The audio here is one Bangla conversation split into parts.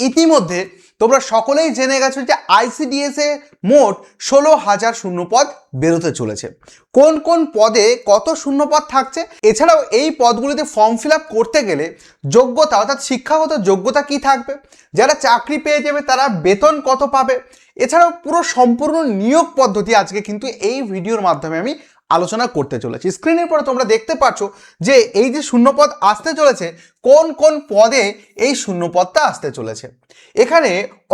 ইতিমধ্যে তোমরা সকলেই জেনে গেছো যে আইসিডিএস এ মোট 16,000 শূন্যপদ বেরোতে চলেছে। কোন কোন পদে কত শূন্যপদ থাকছে, এছাড়াও এই পদগুলিতে ফর্ম ফিল আপ করতে গেলে যোগ্যতা অর্থাৎ শিক্ষাগত যোগ্যতা কি থাকবে, যারা চাকরি পেয়ে যাবে তারা বেতন কত পাবে, এছাড়াও পুরো সম্পূর্ণ নিয়োগ পদ্ধতি আজকে কিন্তু এই ভিডিওর মাধ্যমে আমি আলোচনা করতে চলেছি। স্ক্রিনের পরে তোমরা দেখতে পাচ্ছ যে এই যে শূন্যপদ আসতে চলেছে, কোন কোন পদে এই শূন্যপদটা আসতে চলেছে। এখানে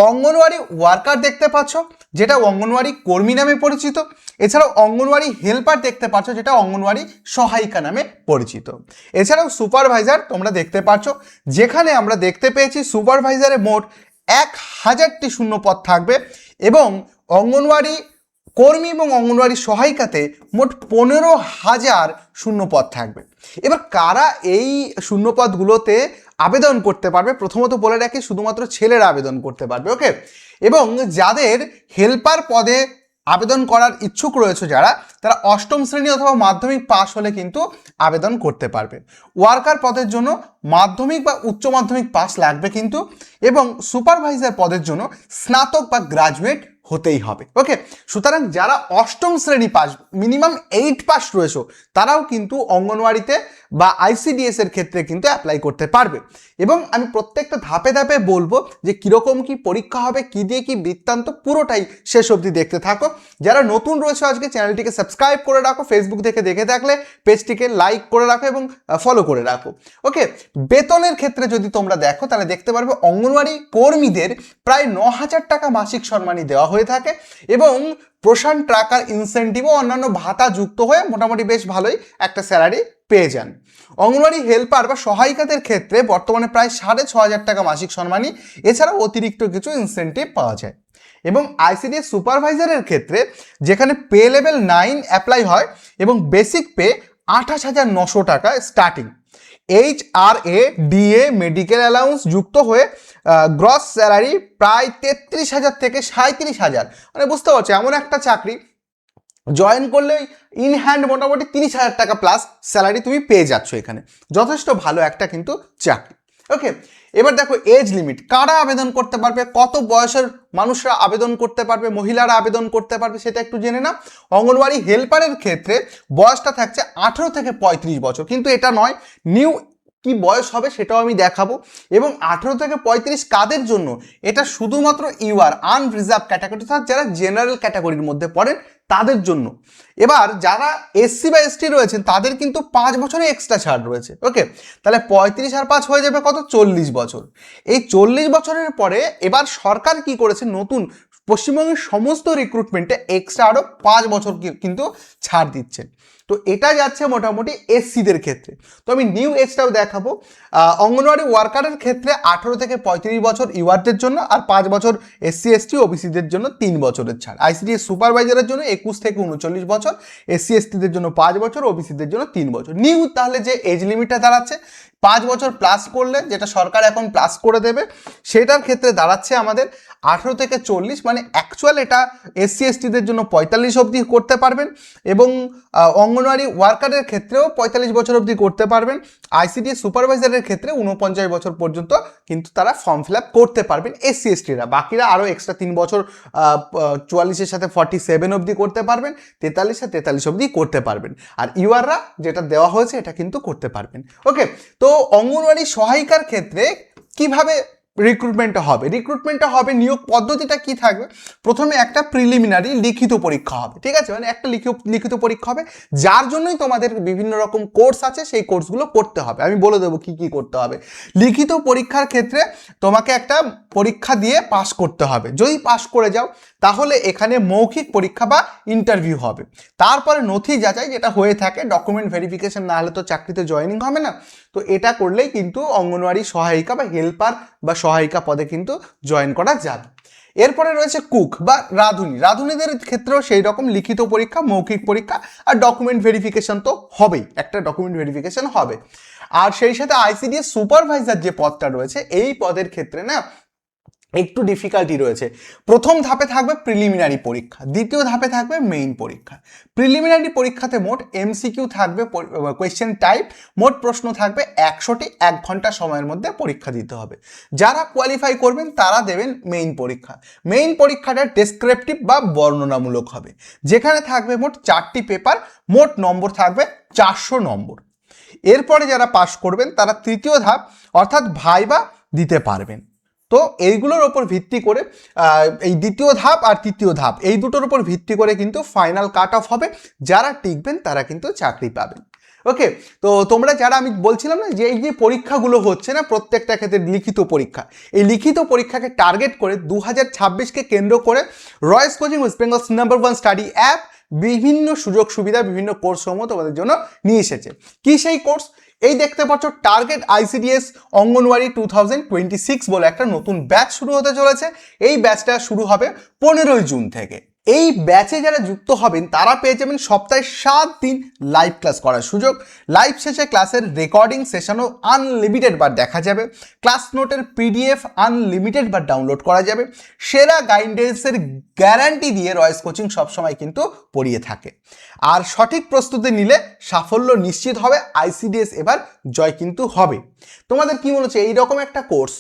অঙ্গনওয়াড়ি ওয়ার্কার দেখতে পাচ্ছ, যেটা অঙ্গনওয়াড়ি কর্মী নামে পরিচিত। এছাড়াও অঙ্গনওয়াড়ি হেল্পার দেখতে পাচ্ছ, যেটা অঙ্গনওয়াড়ি সহায়িকা নামে পরিচিত। এছাড়াও সুপারভাইজার তোমরা দেখতে পাচ্ছ, যেখানে আমরা দেখতে পেয়েছি সুপারভাইজারে মোট 1,000টি শূন্যপদ থাকবে এবং অঙ্গনওয়াড়ি কর্মী এবং অঙ্গনওয়াড়ি সহায়িকাতে মোট 15,000 শূন্যপদ থাকবে। এবার কারা এই শূন্যপদগুলোতে আবেদন করতে পারবে, প্রথমত বলে রাখি শুধুমাত্র ছেলেরা আবেদন করতে পারবে, ওকে। এবং যাদের হেল্পার পদে আবেদন করার ইচ্ছুক রয়েছে যারা, তারা অষ্টম শ্রেণী অথবা মাধ্যমিক পাস হলে কিন্তু আবেদন করতে পারবে। ওয়ার্কার পদের জন্য মাধ্যমিক বা উচ্চ মাধ্যমিক পাস লাগবে কিন্তু, এবং সুপারভাইজার পদের জন্য স্নাতক বা গ্রাজুয়েট হতেই হবে, ওকে। সুতরাং যারা অষ্টম শ্রেণী পাস, মিনিমাম 8 পাস রয়েছে, তারাও কিন্তু অঙ্গনওয়াড়িতে বা আইসিডিএস এর ক্ষেত্রে কিন্তু অ্যাপ্লাই করতে পারবে। এবং আমি প্রত্যেকটা ধাপে ধাপে বলবো যে কীরকম কি পরীক্ষা হবে, কি দিয়ে কি বৃত্তান্ত, পুরোটাই শেষ অবধি দেখতে থাকো। যারা নতুন রয়েছে আজকে চ্যানেলটিকে সাবস্ক্রাইব করে রাখো, ফেসবুক থেকে দেখে থাকলে পেজটিকে লাইক করে রাখো এবং ফলো করে রাখো, ওকে। বেতনের ক্ষেত্রে যদি তোমরা দেখো তাহলে দেখতে পারবে অঙ্গনওয়াড়ি কর্মীদের প্রায় 9,000 টাকা মাসিক সম্মানী দেওয়া হয়ে থাকে এবং পোষণ ট্রাকার ইনসেন্টিভ ও অন্যান্য ভাতা যুক্ত হয়ে মোটামুটি বেশ ভালোই একটা স্যালারি পেয়ে যান। অঙ্গনওয়াড়ি হেল্পার বা সহায়িকাদের ক্ষেত্রে বর্তমানে প্রায় 6,500 টাকা মাসিক সম্মানী, এছাড়াও অতিরিক্ত কিছু ইনসেন্টিভ পাওয়া যায়। এবং আইসিডিএস সুপারভাইজারের ক্ষেত্রে যেখানে পে লেভেল 9 অ্যাপ্লাই হয় এবং বেসিক পে 28,900 টাকা starting, HRA DA medical allowance যুক্ত হয়ে গ্রস স্যালারি প্রায় 33,000 থেকে 37,000, মানে বুঝতে পারছো এমন একটা চাকরি জয়েন করলে ইন হ্যান্ড মোটামুটি 30,000 টাকা প্লাস স্যালারি তুমি পেয়ে যাচ্ছ। এখানে যথেষ্ট ভালো একটা কিন্তু চাকরি, ওকে। এবার দেখো এজ লিমিট, কারা আবেদন করতে পারবে, কত বয়সের মানুষরা আবেদন করতে পারবে, মহিলারা আবেদন করতে পারবে সেটা একটু জেনে না। অঙ্গনওয়াড়ি হেল্পারের ক্ষেত্রে বয়সটা থাকছে 18 থেকে 35 বছর, কিন্তু এটা নয়, নিউ কি বয়স হবে সেটাও আমি দেখাবো। এবং 18 থেকে 35 কাদের জন্য, এটা শুধুমাত্র ইউআর আনরিজার্ভ ক্যাটাগরি, অর্থাৎ যারা জেনারেল ক্যাটাগরির মধ্যে পড়েন তাদের জন্য। এবার যারা এসসি বা এসটি রয়েছেন তাদের কিন্তু 5 বছরের এক্সট্রা ছাড় রয়েছে, ওকে। তাহলে 35 আর 5 হয়ে যাবে কত, 40 বছর। এই 40 বছরের পরে এবার সরকার কি করেছে, নতুন পশ্চিমবঙ্গের সমস্ত রিক্রুটমেন্টে এক্সট্রা আরও 5 বছর কিন্তু ছাড় দিচ্ছে। তো এটা যাচ্ছে মোটামুটি এসসিদের ক্ষেত্রে। তো আমি নিউ এজটাও দেখাবো। অঙ্গনওয়াড়ি ওয়ার্কারের ক্ষেত্রে 18 থেকে 35 বছর ইউআরদের জন্য, আর 5 বছর এসসি এসটি ওবিসিদের জন্য 3 বছরের ছাড়। আইসিডিএস সুপারভাইজারের জন্য 21 থেকে 39 বছর, এসসি এসটিদের জন্য 5 বছর, ওবিসিদের জন্য 3 বছর। নিউ তাহলে যে এজ লিমিটটা দাঁড়াচ্ছে 5 বছর প্লাস করলে, যেটা সরকার এখন প্লাস করে দেবে, সেটার ক্ষেত্রে দাঁড়াচ্ছে আমাদের 18 থেকে 40, মানে অ্যাকচুয়াল এটা এসসি এসটিদের জন্য 45 অবধি করতে পারবেন এবং অঙ্গনওয়াড়ি ওয়ার্কারের ক্ষেত্রেও 45 বছর অবধি করতে পারবেন। আইসিডিএস সুপারভাইজারের ক্ষেত্রে 49 বছর পর্যন্ত কিন্তু তারা ফর্ম ফিল আপ করতে পারবেন এসসি এসটিরা। বাকিরা আরও এক্সট্রা 3 বছর 44-এর সাথে 47 অবধি করতে পারবেন, 43 অবধি করতে পারবেন। আর ইউআররা যেটা দেওয়া হয়েছে এটা কিন্তু করতে পারবেন, ওকে। তো অঙ্গনওয়াড়ি সহায়িকার ক্ষেত্রে কিভাবে রিক্রুটমেন্টটা হবে, নিয়োগ পদ্ধতিটা কি থাকবে, প্রথমে একটা প্রিলিমিনারি লিখিত পরীক্ষা হবে, ঠিক আছে, মানে একটা লিখিত পরীক্ষা হবে, যার জন্যই তোমাদের বিভিন্ন রকম কোর্স আছে, সেই কোর্সগুলো করতে হবে। আমি বলে দেবো কি কি করতে হবে। লিখিত পরীক্ষার ক্ষেত্রে তোমাকে একটা পরীক্ষা দিয়ে পাস করতে হবে, যদি পাস করে যাও তাহলে এখানে মৌখিক পরীক্ষা বা ইন্টারভিউ হবে। তারপরে নথি যাচাই যেটা হয়ে থাকে, ডকুমেন্ট ভেরিফিকেশন না হলে তো চাকরিতে জয়েনিং হবে না। তো এটা করলেই কিন্তু অঙ্গনওয়াড়ি সহায়িকা বা হেল্পার বা সহায়িকা পদে কিন্তু জয়েন করা যাবে। এরপরে রয়েছে কুক বা রাঁধুনিদের ক্ষেত্রেও সেই রকম লিখিত পরীক্ষা, মৌখিক পরীক্ষা আর ডকুমেন্ট ভেরিফিকেশন তো হবেই, একটা ডকুমেন্ট ভেরিফিকেশন হবে। আর সেই সাথে আইসিডিএস সুপারভাইজার যে পদটা রয়েছে এই পদের ক্ষেত্রে না একটু ডিফিকাল্টি রয়েছে। প্রথম ধাপে থাকবে প্রিলিমিনারি পরীক্ষা, দ্বিতীয় ধাপে থাকবে মেইন পরীক্ষা। প্রিলিমিনারি পরীক্ষাতে মোট এমসিকিউ থাকবে, কোয়েশ্চেন টাইপ, মোট প্রশ্ন থাকবে 100টি, 1 ঘন্টা সময়ের মধ্যে পরীক্ষা দিতে হবে। যারা কোয়ালিফাই করবেন তারা দেবেন মেইন পরীক্ষা। মেইন পরীক্ষাটা ডেসক্রিপটিভ বা বর্ণনামূলক হবে, যেখানে থাকবে মোট 4টি পেপার, মোট নম্বর থাকবে 400 নম্বর। এরপরে যারা পাশ করবেন তারা তৃতীয় ধাপ অর্থাৎ ভাইবা দিতে পারবেন। তো এইগুলোর ওপর ভিত্তি করে এই দ্বিতীয় ধাপ আর তৃতীয় ধাপ এই দুটোর উপর ভিত্তি করে কিন্তু ফাইনাল কাট অফ হবে। যারা টিকবেন তারা কিন্তু চাকরি পাবেন। ওকে, তো তোমরা যারা, আমি বলছিলাম না যে এই যে পরীক্ষাগুলো হচ্ছে না, প্রত্যেকটা ক্ষেত্রে লিখিত পরীক্ষা, এই লিখিত পরীক্ষাকে টার্গেট করে 2026কে কেন্দ্র করে রয়েস coaching West Bengal's number 1 study app বিভিন্ন সুযোগ সুবিধা, বিভিন্ন কোর্স সমূহ তোমাদের জন্য নিয়ে এসেছে। কি সেই কোর্স? এই দেখতে পাচ্ছ টার্গেট আইসিডিএস অঙ্গনওয়াড়ি 2026 বলে একটা নতুন ব্যাচ শুরু হতে চলেছে। এই ব্যাচটা শুরু হবে 15ই জুন থেকে। এই ব্যাচে যারা যুক্ত হবেন তারা পেয়ে যাবেন সপ্তাহে 7 দিন লাইভ ক্লাস করার সুযোগ। লাইভ শেষে ক্লাসের রেকর্ডিং সেশনও আনলিমিটেড বার দেখা যাবে। ক্লাস নোটের পিডিএফ আনলিমিটেড বার ডাউনলোড করা যাবে। সেরা গাইডেন্সের গ্যারান্টি দিয়ে রয়েস কোচিং সবসময় কিন্তু পড়িয়ে থাকে। আর সঠিক প্রস্তুতি নিলে সাফল্য নিশ্চিত হবে, আইসিডিএস এবার জয় কিন্তু হবে। তোমাদের কি মনে হচ্ছে এইরকম একটা কোর্স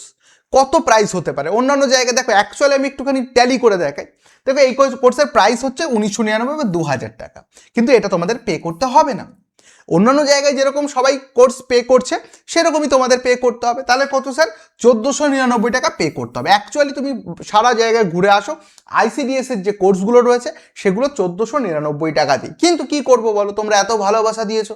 কত প্রাইস হতে পারে? অন্যান্য জায়গায় দেখো, অ্যাকচুয়ালি আমি একটুখানি ট্যালি করে দেখাই। দেখো, এই কোর্সের প্রাইস হচ্ছে 1999 বা 2000 টাকা, কিন্তু এটা তোমাদের পে করতে হবে না। অন্যান্য জায়গায় যেরকম সবাই কোর্স পে করছে সেরকমই তোমাদের পে করতে হবে। তাহলে কত স্যার? 1499 টাকা পে করতে হবে। অ্যাকচুয়ালি তুমি সারা জায়গায় ঘুরে আসো, আইসিডিএস এর যে কোর্সগুলো রয়েছে সেগুলো 1499 টাকা দিই। কিন্তু কি করবো বলো, তোমরা এত ভালোবাসা দিয়েছো।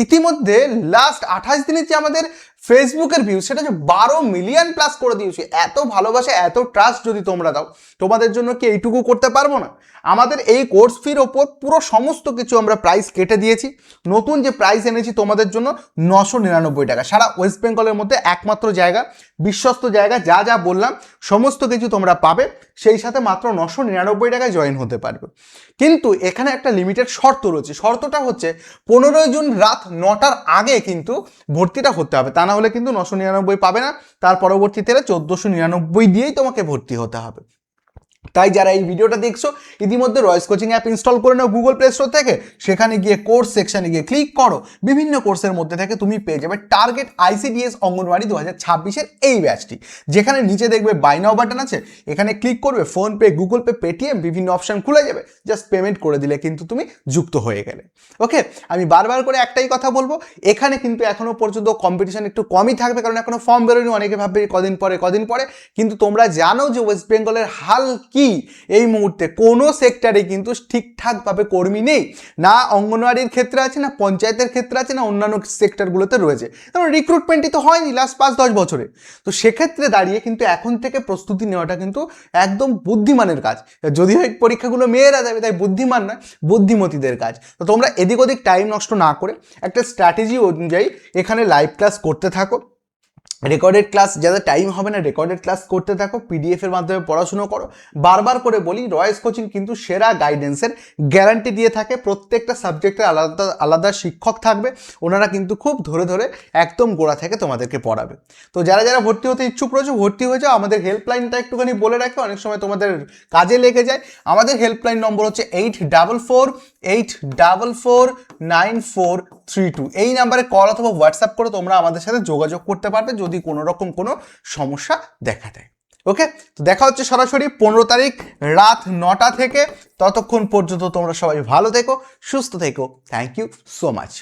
ইতিমধ্যে লাস্ট 28 দিনের যে আমাদের ফেসবুকের ভিউ, সেটা যে 12 মিলিয়ন প্লাস করে দিয়েছে। এত ভালোবাসা, এত ট্রাস্ট যদি তোমরা দাও, তোমাদের জন্য কি এইটুকু করতে পারবো না? আমাদের এই কোর্স ফির ওপর পুরো সমস্ত কিছু আমরা প্রাইস কেটে দিয়েছি। নতুন যে প্রাইস এনেছি তোমাদের জন্য 999 টাকা। সারা ওয়েস্ট বেঙ্গলের মধ্যে একমাত্র জায়গা, বিশ্বস্ত জায়গা, যা যা বললাম সমস্ত কিছু তোমরা পাবে। সেই সাথে মাত্র 999 টাকায় জয়েন হতে পারবে। কিন্তু এখানে একটা লিমিটেড শর্ত রয়েছে। শর্তটা হচ্ছে 15ই জুন রাত 9টার আগে কিন্তু ভর্তিটা হতে হবে, তা না হলে কিন্তু 999 পাবে না। তার পরবর্তীতে 1499 দিয়েই তোমাকে ভর্তি হতে হবে। তাই যারা এই ভিডিওটা দেখছো, ইতিমধ্যে রয়েস কোচিং অ্যাপ ইনস্টল করে নাও গুগল প্লে স্টোর থেকে। সেখানে গিয়ে কোর্স সেকশনে গিয়ে ক্লিক করো। বিভিন্ন কোর্সের মধ্যে থেকে তুমি পেয়ে যাবে টার্গেট আইসিডিএস অঙ্গনওয়াড়ি 2026-এর এই ব্যাচটি, যেখানে নিচে দেখবে বাই নাও বাটন আছে। এখানে ক্লিক করবে, ফোনপে, গুগল পে, পেটিএম বিভিন্ন অপশন খুলে যাবে। জাস্ট পেমেন্ট করে দিলে কিন্তু তুমি যুক্ত হয়ে গেলে। ওকে, আমি বারবার করে একটাই কথা বলবো, এখানে কিন্তু এখনো পর্যন্ত কম্পিটিশন একটু কমই থাকবে, কারণ এখনো ফর্ম বেরোয়নি। অনেকে ভাববে কদিন পরে, কিন্তু তোমরা জানো যে ওয়েস্ট বেঙ্গলের হাল কি। এই মুহূর্তে কোনো সেক্টরে কিন্তু ঠিকঠাকভাবে কর্মী নেই, না অঙ্গনওয়াড়ির ক্ষেত্রে আছে, না পঞ্চায়েতের ক্ষেত্রে আছে, না অন্যান্য সেক্টরগুলোতে রয়েছে। কারণ রিক্রুটমেন্টই তো হয়নি লাস্ট 5-10 বছরে। তো সেক্ষেত্রে দাঁড়িয়ে কিন্তু এখন থেকে প্রস্তুতি নেওয়াটা কিন্তু একদম বুদ্ধিমানের কাজ। যদিও এই পরীক্ষাগুলো মেয়েরা দেবে, তাই বুদ্ধিমান নয়, বুদ্ধিমতীদের কাজ। তো তোমরা এদিক ওদিক টাইম নষ্ট না করে একটা স্ট্র্যাটেজি অনুযায়ী এখানে লাইভ ক্লাস করতে থাকো। রেকর্ডেড ক্লাস, যাদের টাইম হবে না রেকর্ডেড ক্লাস করতে থাকো, পিডিএফের মাধ্যমে পড়াশুনো করো। বারবার করে বলি, রয়েস কোচিং কিন্তু সেরা গাইডেন্সের গ্যারান্টি দিয়ে থাকে। প্রত্যেকটা সাবজেক্টের আলাদা আলাদা শিক্ষক থাকবে, ওনারা কিন্তু খুব ধরে ধরে একদম গোড়া থেকে তোমাদেরকে পড়াবে। তো যারা যারা ভর্তি হতে ইচ্ছুক রয়েছে, ভর্তি হয়ে যাও। আমাদের হেল্পলাইনটা একটুখানি বলে রাখি, অনেক সময় তোমাদের কাজে লেগে যায়। আমাদের হেল্পলাইন নম্বর হচ্ছে 8448449432। এই নাম্বারে কল অথবা হোয়াটসঅ্যাপ করে তোমরা আমাদের সাথে যোগাযোগ করতে পারবে যদি কোনো রকম কোনো সমস্যা দেখা দেয়। ওকে, তো দেখা হচ্ছে সরাসরি 15 তারিখ রাত 9টা থেকে। ততক্ষণ পর্যন্ত তোমরা সবাই ভালো থেকো, সুস্থ থেকো। Thank you so much.